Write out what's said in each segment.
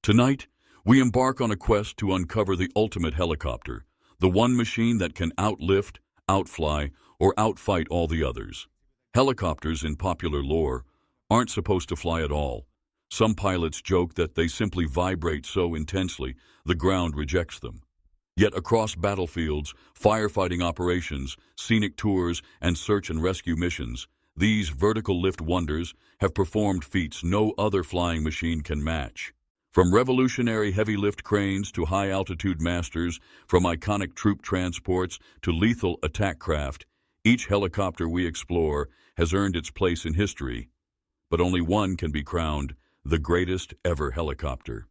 Tonight, we embark on a quest to uncover the ultimate helicopter, the one machine that can outlift, outfly, or outfight all the others. Helicopters, in popular lore, aren't supposed to fly at all. Some pilots joke that they simply vibrate so intensely the ground rejects them. Yet across battlefields, firefighting operations, scenic tours, and search and rescue missions, these vertical lift wonders have performed feats no other flying machine can match. From revolutionary heavy-lift cranes to high-altitude masters, from iconic troop transports to lethal attack craft, each helicopter we explore has earned its place in history. But only one can be crowned the greatest ever helicopter.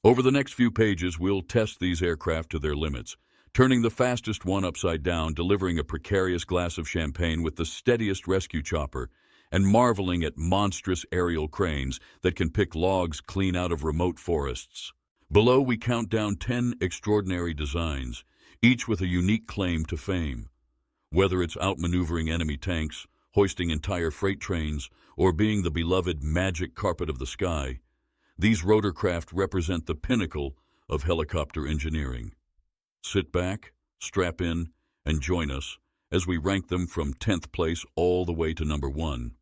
Over the next few pages, we'll test these aircraft to their limits, turning the fastest one upside down, delivering a precarious glass of champagne with the steadiest rescue chopper, and marveling at monstrous aerial cranes that can pick logs clean out of remote forests. Below, we count down 10 extraordinary designs, each with a unique claim to fame. Whether it's outmaneuvering enemy tanks, hoisting entire freight trains, or being the beloved magic carpet of the sky, these rotorcraft represent the pinnacle of helicopter engineering. Sit back, strap in, and join us as we rank them from 10th place all the way to number 1.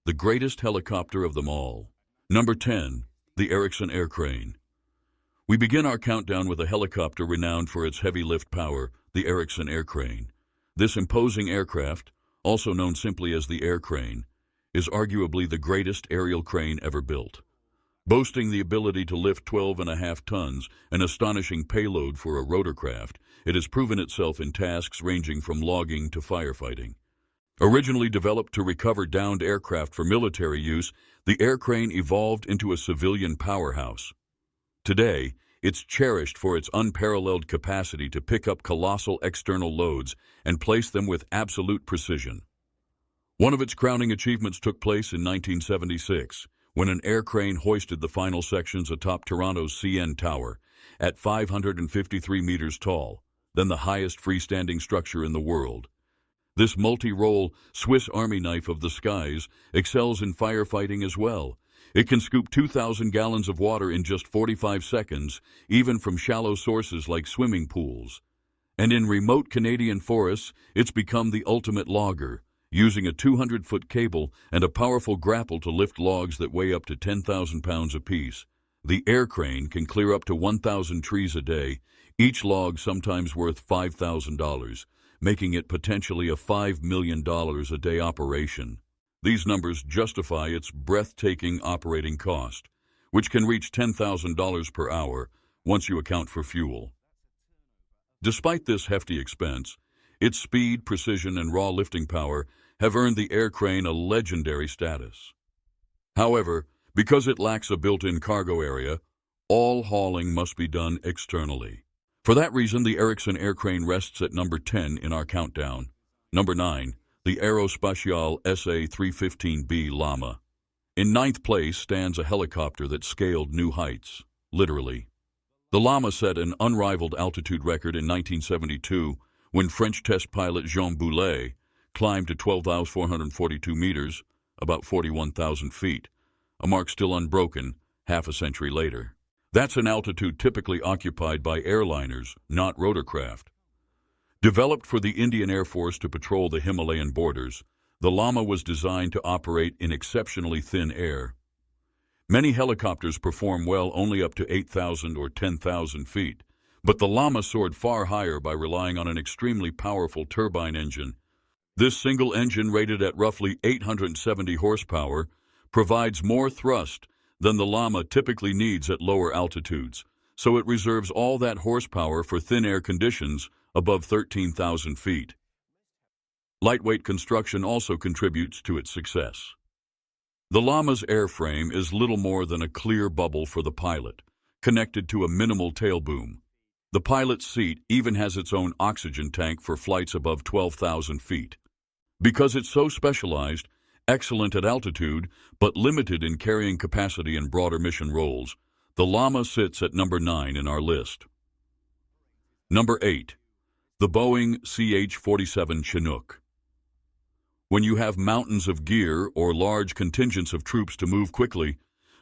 The greatest helicopter of them all. Number 10, the Erickson Air Crane. We begin our countdown with a helicopter renowned for its heavy lift power, the Erickson Air Crane. This imposing aircraft, also known simply as the Air Crane, is arguably the greatest aerial crane ever built. Boasting the ability to lift 12.5 tons, an astonishing payload for a rotorcraft, it has proven itself in tasks ranging from logging to firefighting. Originally developed to recover downed aircraft for military use, the air crane evolved into a civilian powerhouse. Today, it's cherished for its unparalleled capacity to pick up colossal external loads and place them with absolute precision. One of its crowning achievements took place in 1976, when an air crane hoisted the final sections atop Toronto's CN Tower, at 553 meters tall, then the highest freestanding structure in the world. This multi-role Swiss Army knife of the skies excels in firefighting as well. It can scoop 2,000 gallons of water in just 45 seconds, even from shallow sources like swimming pools. And in remote Canadian forests, it's become the ultimate logger, using a 200-foot cable and a powerful grapple to lift logs that weigh up to 10,000 pounds apiece. The air crane can clear up to 1,000 trees a day, each log sometimes worth $5,000. Making it potentially a $5 million a day operation. These numbers justify its breathtaking operating cost, which can reach $10,000 per hour once you account for fuel. Despite this hefty expense, its speed, precision, and raw lifting power have earned the air crane a legendary status. However, because it lacks a built-in cargo area, all hauling must be done externally. For that reason, the Erickson Air Crane rests at number 10 in our countdown. Number 9, the Aerospatiale SA-315B Llama. In 9th place stands a helicopter that scaled new heights, literally. The Llama set an unrivaled altitude record in 1972 when French test pilot Jean Boulet climbed to 12,442 meters, about 41,000 feet, a mark still unbroken half a century later. That's an altitude typically occupied by airliners, not rotorcraft. Developed for the Indian Air Force to patrol the Himalayan borders, the Llama was designed to operate in exceptionally thin air. Many helicopters perform well only up to 8,000 or 10,000 feet, but the Llama soared far higher by relying on an extremely powerful turbine engine. This single engine, rated at roughly 870 horsepower, provides more thrust than the Llama typically needs at lower altitudes, so it reserves all that horsepower for thin air conditions above 13,000 feet. Lightweight construction also contributes to its success. The Llama's airframe is little more than a clear bubble for the pilot, connected to a minimal tail boom. The pilot's seat even has its own oxygen tank for flights above 12,000 feet. Because it's so specialized, excellent at altitude, but limited in carrying capacity in broader mission roles, the Llama sits at number 9 in our list. Number 8. The Boeing CH-47 Chinook. When you have mountains of gear or large contingents of troops to move quickly,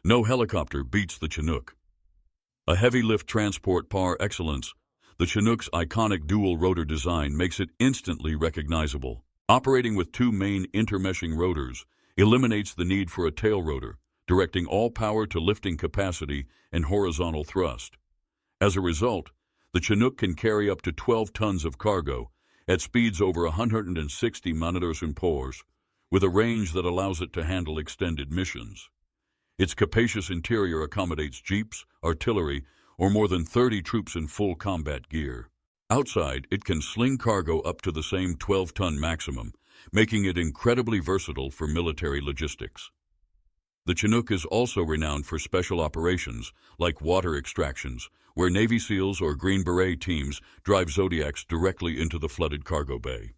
No helicopter beats the Chinook. A heavy-lift transport par excellence, the Chinook's iconic dual-rotor design makes it instantly recognizable. Operating with two main intermeshing rotors eliminates the need for a tail rotor, directing all power to lifting capacity and horizontal thrust. As a result, the Chinook can carry up to 12 tons of cargo at speeds over 160 km/h, with a range that allows it to handle extended missions. Its capacious interior accommodates jeeps, artillery, or more than 30 troops in full combat gear. Outside, it can sling cargo up to the same 12-ton maximum, making it incredibly versatile for military logistics. The Chinook is also renowned for special operations, like water extractions, where Navy SEALs or Green Beret teams drive Zodiacs directly into the flooded cargo bay.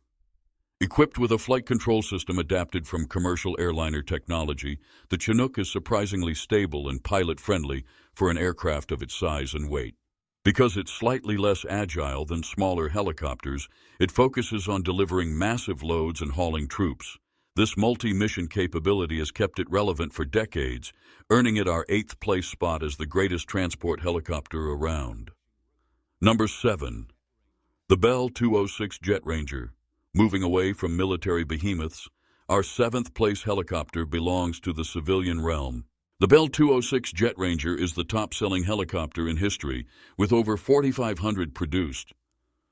Equipped with a flight control system adapted from commercial airliner technology, the Chinook is surprisingly stable and pilot-friendly for an aircraft of its size and weight. Because it's slightly less agile than smaller helicopters, it focuses on delivering massive loads and hauling troops. This multi-mission capability has kept it relevant for decades, earning it our 8th place spot as the greatest transport helicopter around. Number 7. The Bell 206 Jet Ranger. Moving away from military behemoths, our 7th place helicopter belongs to the civilian realm. The Bell 206 Jet Ranger is the top-selling helicopter in history, with over 4,500 produced.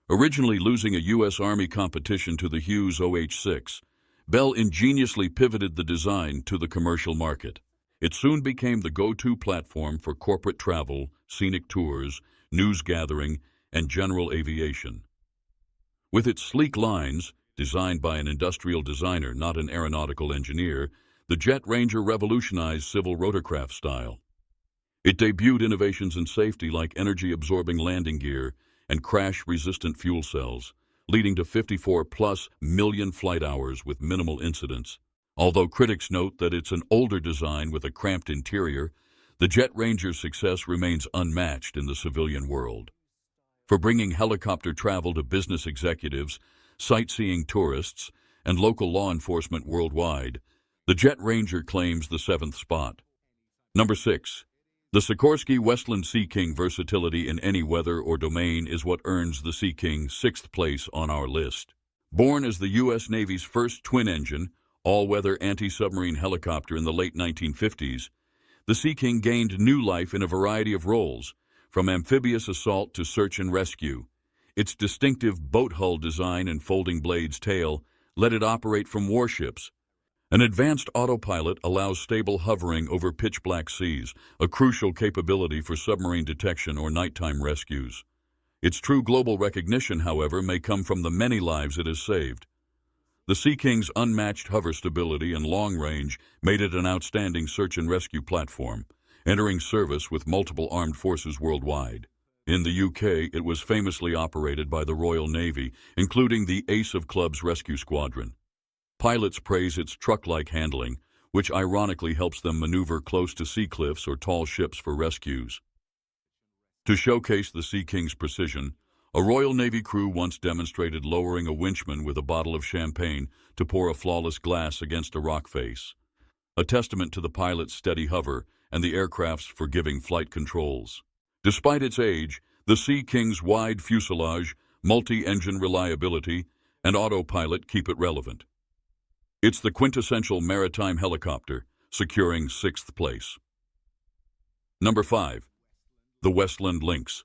Originally losing a U.S. Army competition to the Hughes OH-6, Bell ingeniously pivoted the design to the commercial market. It soon became the go-to platform for corporate travel, scenic tours, news gathering, and general aviation. With its sleek lines, designed by an industrial designer, not an aeronautical engineer, the Jet Ranger revolutionized civil rotorcraft style. It debuted innovations in safety like energy-absorbing landing gear and crash-resistant fuel cells, leading to 54+ million flight hours with minimal incidents. Although critics note that it's an older design with a cramped interior, the Jet Ranger's success remains unmatched in the civilian world. For bringing helicopter travel to business executives, sightseeing tourists, and local law enforcement worldwide, the Jet Ranger claims the 7th spot. Number 6. The Sikorsky Westland Sea King. Versatility in any weather or domain is what earns the Sea King 6th place on our list. Born as the U.S. Navy's first twin-engine, all-weather anti-submarine helicopter in the late 1950s, the Sea King gained new life in a variety of roles, from amphibious assault to search and rescue. Its distinctive boat hull design and folding blades tail let it operate from warships. An advanced autopilot allows stable hovering over pitch-black seas, a crucial capability for submarine detection or nighttime rescues. Its true global recognition, however, may come from the many lives it has saved. The Sea King's unmatched hover stability and long range made it an outstanding search and rescue platform, entering service with multiple armed forces worldwide. In the UK, it was famously operated by the Royal Navy, including the Ace of Clubs Rescue Squadron. Pilots praise its truck-like handling, which ironically helps them maneuver close to sea cliffs or tall ships for rescues. To showcase the Sea King's precision, a Royal Navy crew once demonstrated lowering a winchman with a bottle of champagne to pour a flawless glass against a rock face, a testament to the pilot's steady hover and the aircraft's forgiving flight controls. Despite its age, the Sea King's wide fuselage, multi-engine reliability, and autopilot keep it relevant. It's the quintessential maritime helicopter, securing 6th place. Number 5. The Westland Lynx.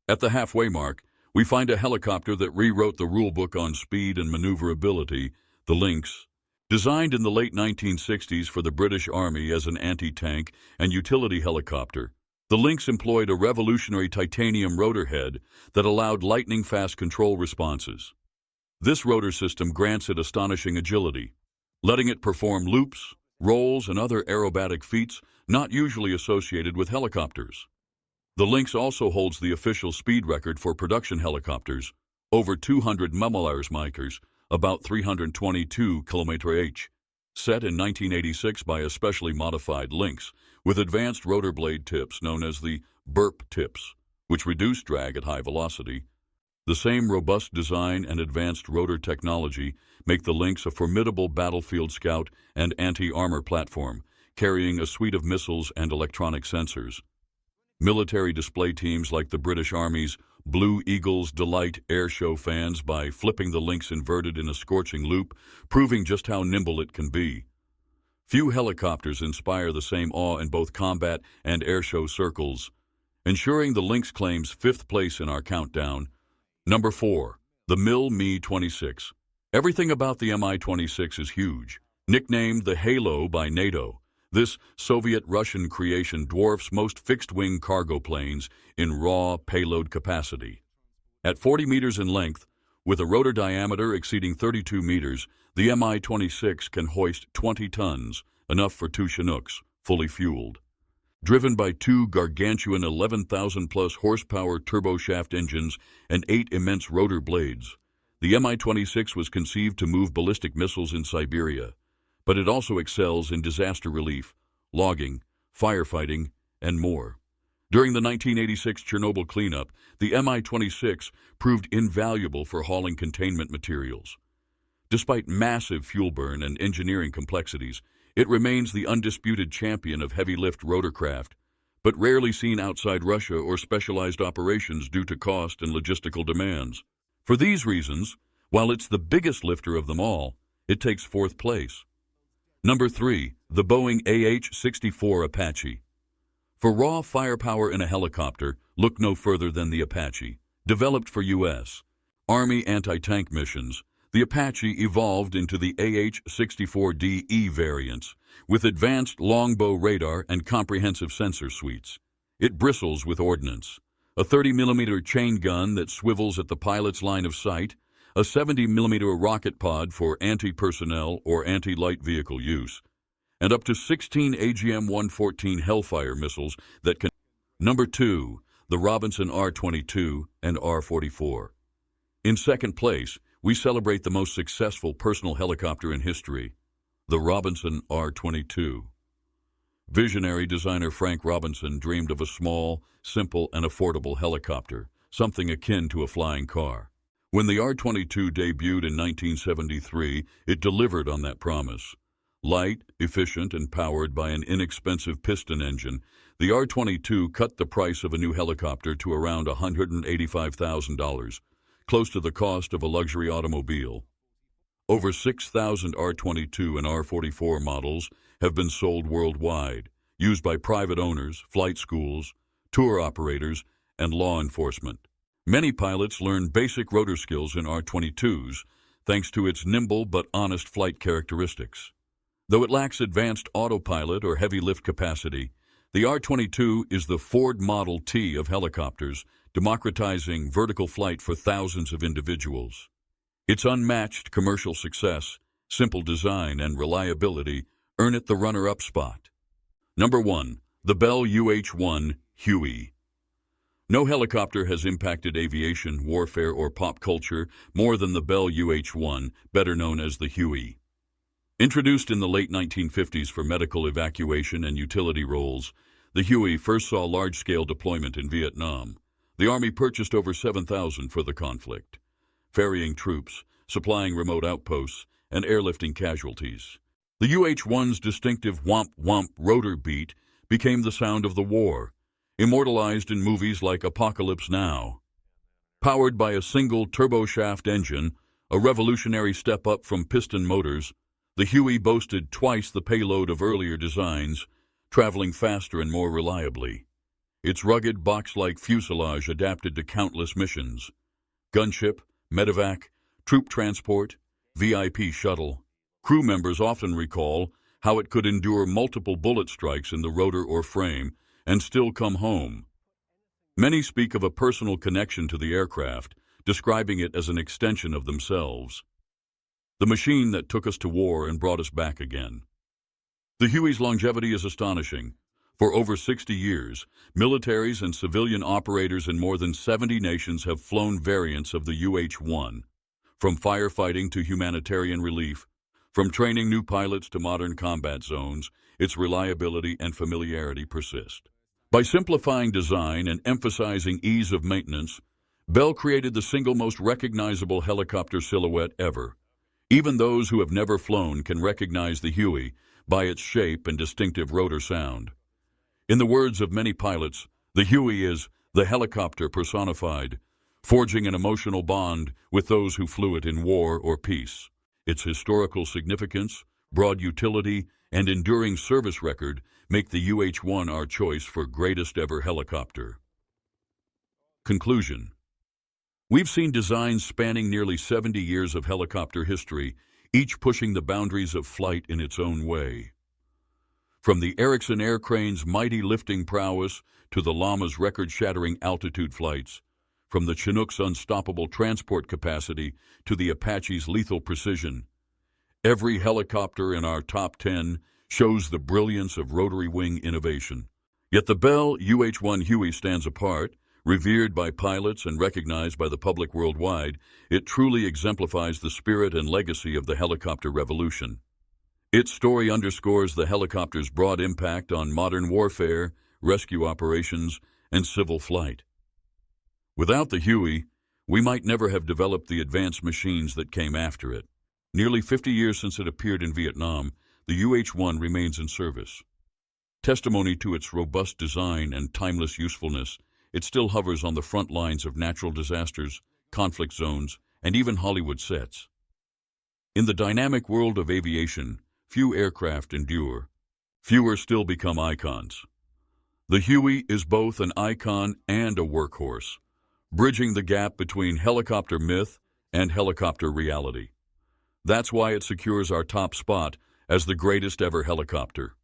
At the halfway mark, we find a helicopter that rewrote the rulebook on speed and maneuverability, the Lynx. Designed in the late 1960s for the British Army as an anti-tank and utility helicopter, the Lynx employed a revolutionary titanium rotor head that allowed lightning-fast control responses. This rotor system grants it astonishing agility, letting it perform loops, rolls, and other aerobatic feats not usually associated with helicopters. The Lynx also holds the official speed record for production helicopters, over 200 mph, about 322 km/h, set in 1986 by a specially modified Lynx with advanced rotor blade tips known as the burp tips, which reduce drag at high velocity. The same robust design and advanced rotor technology make the Lynx a formidable battlefield scout and anti-armor platform, carrying a suite of missiles and electronic sensors. Military display teams like the British Army's Blue Eagles delight air show fans by flipping the links inverted in a scorching loop, proving just how nimble it can be. Few helicopters inspire the same awe in both combat and air show circles, ensuring the Lynx claims 5th place in our countdown. Number 4. The Mi-26. Everything about the Mi-26 is huge. Nicknamed the Halo by NATO, this Soviet-Russian creation dwarfs most fixed-wing cargo planes in raw payload capacity. At 40 meters in length, with a rotor diameter exceeding 32 meters, the Mi-26 can hoist 20 tons, enough for 2 Chinooks, fully fueled. Driven by 2 gargantuan 11,000-plus horsepower turboshaft engines and 8 immense rotor blades, the Mi-26 was conceived to move ballistic missiles in Siberia, but it also excels in disaster relief, logging, firefighting, and more. During the 1986 Chernobyl cleanup, the Mi-26 proved invaluable for hauling containment materials. Despite massive fuel burn and engineering complexities, it remains the undisputed champion of heavy-lift rotorcraft, but rarely seen outside Russia or specialized operations due to cost and logistical demands. For these reasons, while it's the biggest lifter of them all, it takes 4th place. Number 3. The Boeing AH-64 Apache. For raw firepower in a helicopter, look no further than the Apache. Developed for U.S. Army anti-tank missions, the Apache evolved into the AH-64DE variants, with advanced longbow radar and comprehensive sensor suites. It bristles with ordnance, a 30mm chain gun that swivels at the pilot's line of sight, a 70mm rocket pod for anti-personnel or anti-light vehicle use, and up to 16 AGM-114 Hellfire missiles that can... Number 2. The Robinson R-22 and R-44. In 2nd place, we celebrate the most successful personal helicopter in history, the Robinson R-22. Visionary designer Frank Robinson dreamed of a small, simple, and affordable helicopter, something akin to a flying car. When the R-22 debuted in 1973, it delivered on that promise. Light, efficient, and powered by an inexpensive piston engine, the R-22 cut the price of a new helicopter to around $185,000, close to the cost of a luxury automobile. Over 6,000 R-22 and R-44 models have been sold worldwide, used by private owners, flight schools, tour operators, and law enforcement. Many pilots learn basic rotor skills in R-22s, thanks to its nimble but honest flight characteristics. Though it lacks advanced autopilot or heavy lift capacity, the R-22 is the Ford Model T of helicopters, democratizing vertical flight for thousands of individuals. Its unmatched commercial success, simple design, and reliability earn it the runner-up spot. Number 1. The Bell UH-1 Huey. No helicopter has impacted aviation, warfare, or pop culture more than the Bell UH-1, better known as the Huey. Introduced in the late 1950s for medical evacuation and utility roles, the Huey first saw large-scale deployment in Vietnam. The Army purchased over 7,000 for the conflict, ferrying troops, supplying remote outposts, and airlifting casualties. The UH-1's distinctive whomp-whomp rotor beat became the sound of the war, immortalized in movies like Apocalypse Now. Powered by a single turboshaft engine, a revolutionary step up from piston motors, the Huey boasted twice the payload of earlier designs, traveling faster and more reliably. Its rugged box-like fuselage adapted to countless missions: gunship, medevac, troop transport, VIP shuttle. Crew members often recall how it could endure multiple bullet strikes in the rotor or frame and still come home. Many speak of a personal connection to the aircraft, describing it as an extension of themselves. The machine that took us to war and brought us back again. The Huey's longevity is astonishing. For over 60 years, militaries and civilian operators in more than 70 nations have flown variants of the UH-1. From firefighting to humanitarian relief, from training new pilots to modern combat zones, its reliability and familiarity persist. By simplifying design and emphasizing ease of maintenance, Bell created the single most recognizable helicopter silhouette ever. Even those who have never flown can recognize the Huey by its shape and distinctive rotor sound. In the words of many pilots, the Huey is the helicopter personified, forging an emotional bond with those who flew it in war or peace. Its historical significance, broad utility, and enduring service record make the UH-1 our choice for greatest ever helicopter. Conclusion. We've seen designs spanning nearly 70 years of helicopter history, each pushing the boundaries of flight in its own way. From the Erickson Air Crane's mighty lifting prowess to the Llama's record-shattering altitude flights, from the Chinook's unstoppable transport capacity to the Apache's lethal precision, every helicopter in our top 10 shows the brilliance of rotary wing innovation. Yet the Bell UH-1 Huey stands apart, revered by pilots and recognized by the public worldwide. It truly exemplifies the spirit and legacy of the helicopter revolution. Its story underscores the helicopter's broad impact on modern warfare, rescue operations, and civil flight. Without the Huey, we might never have developed the advanced machines that came after it. Nearly 50 years since it appeared in Vietnam, the UH-1 remains in service. Testimony to its robust design and timeless usefulness, it still hovers on the front lines of natural disasters, conflict zones, and even Hollywood sets. In the dynamic world of aviation, few aircraft endure. Fewer still become icons. The Huey is both an icon and a workhorse, bridging the gap between helicopter myth and helicopter reality. That's why it secures our top spot as the greatest ever helicopter.